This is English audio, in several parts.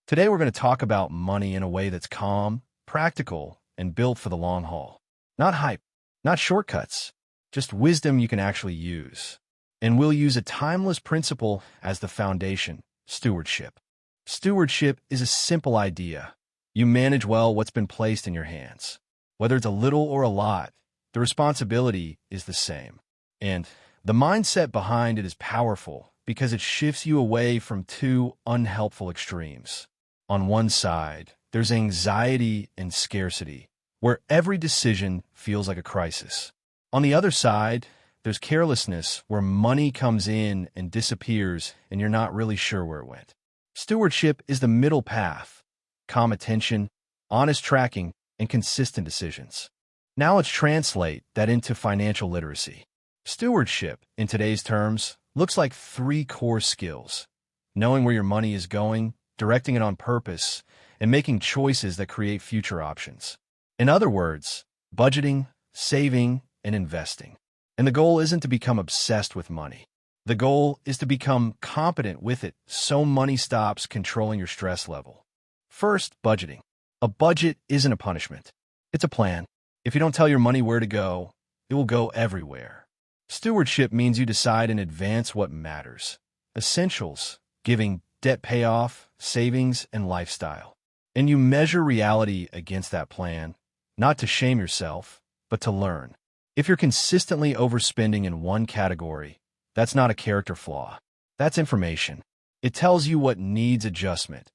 Today we're going to talk about money in a way that's calm, practical, and built for the long haul. Not hype, not shortcuts, just wisdom you can actually use. And we'll use a timeless principle as the foundation: stewardship. Stewardship is a simple idea. You manage well what's been placed in your hands. Whether it's a little or a lot, the responsibility is the same. And the mindset behind it is powerful because it shifts you away from two unhelpful extremes. On one side, there's anxiety and scarcity, where every decision feels like a crisis. On the other side, there's carelessness, where money comes in and disappears and you're not really sure where it went. Stewardship is the middle path: calm attention, honest tracking, and consistent decisions. Now let's translate that into financial literacy. Stewardship, in today's terms, looks like three core skills: knowing where your money is going, directing it on purpose, and making choices that create future options. In other words, budgeting, saving, and investing. And the goal isn't to become obsessed with money. The goal is to become competent with it so money stops controlling your stress level. First, budgeting. A budget isn't a punishment. It's a plan. If you don't tell your money where to go, it will go everywhere. Stewardship means you decide in advance what matters: essentials, giving, debt payoff, savings, and lifestyle. And you measure reality against that plan, not to shame yourself, but to learn. If you're consistently overspending in one category, that's not a character flaw. That's information. It tells you what needs adjustment.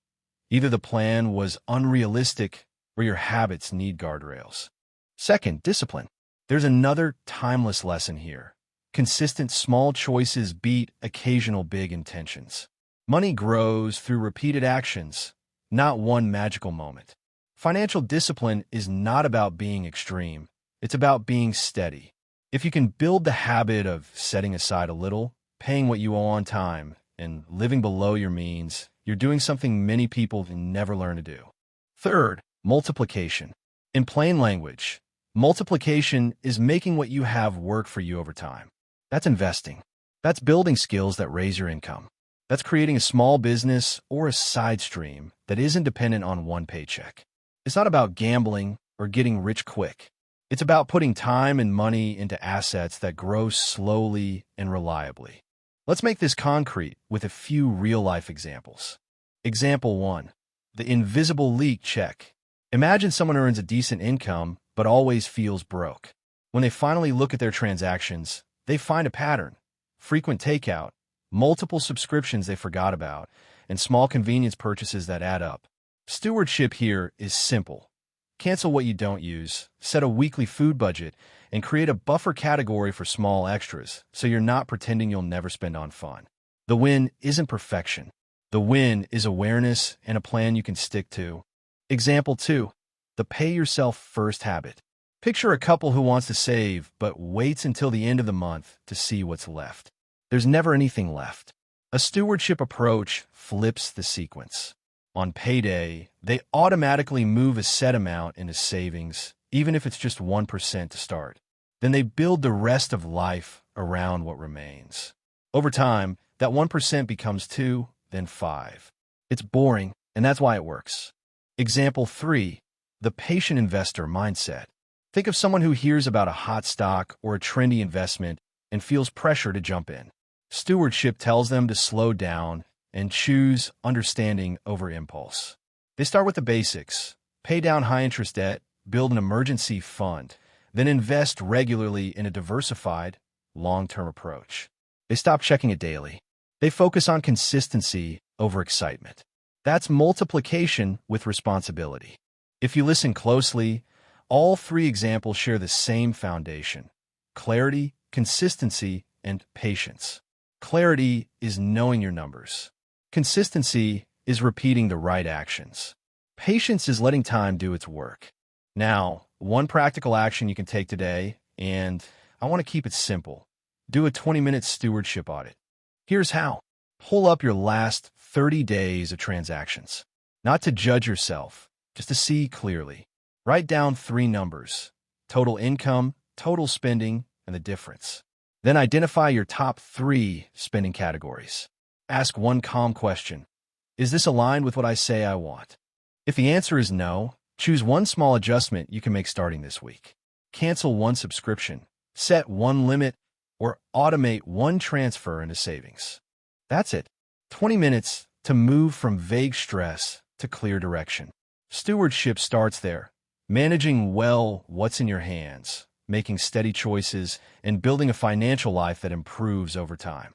Either the plan was unrealistic or your habits need guardrails. Second, discipline. There's another timeless lesson here. Consistent small choices beat occasional big intentions. Money grows through repeated actions, not one magical moment. Financial discipline is not about being extreme. It's about being steady. If you can build the habit of setting aside a little, paying what you owe on time, and living below your means, you're doing something many people never learn to do. Third, multiplication. In plain language, multiplication is making what you have work for you over time. That's investing. That's building skills that raise your income. That's creating a small business or a side stream that isn't dependent on one paycheck. It's not about gambling or getting rich quick. It's about putting time and money into assets that grow slowly and reliably. Let's make this concrete with a few real-life examples. Example 1. The invisible leak check. Imagine someone earns a decent income but always feels broke. When they finally look at their transactions, they find a pattern: frequent takeout, multiple subscriptions they forgot about, and small convenience purchases that add up. Stewardship here is simple. Cancel what you don't use, set a weekly food budget, and create a buffer category for small extras so you're not pretending you'll never spend on fun. The win isn't perfection. The win is awareness and a plan you can stick to. Example 2. The pay yourself first habit. Picture a couple who wants to save but waits until the end of the month to see what's left. There's never anything left. A stewardship approach flips the sequence. On payday, they automatically move a set amount into savings, even if it's just 1% to start. Then they build the rest of life around what remains. Over time, that 1% becomes 2, then 5. It's boring, and that's why it works. Example 3. The patient investor mindset. Think of someone who hears about a hot stock or a trendy investment and feels pressure to jump in. Stewardship tells them to slow down and choose understanding over impulse. They start with the basics: pay down high-interest debt, build an emergency fund, then invest regularly in a diversified, long-term approach. They stop checking it daily. They focus on consistency over excitement. That's multiplication with responsibility. If you listen closely, all three examples share the same foundation: clarity, consistency, and patience. Clarity is knowing your numbers. Consistency is repeating the right actions. Patience is letting time do its work. Now, one practical action you can take today, and I want to keep it simple: do a 20-minute stewardship audit. Here's how. Pull up your last 30 days of transactions. Not to judge yourself, just to see clearly. Write down 3 numbers: total income, total spending, and the difference. Then identify your top 3 spending categories. Ask one calm question: Is this aligned with what I say I want? If the answer is no, choose one small adjustment you can make starting this week. Cancel one subscription, set one limit, or automate one transfer into savings. That's it. 20 minutes to move from vague stress to clear direction. Stewardship starts there, managing well what's in your hands, making steady choices, and building a financial life that improves over time.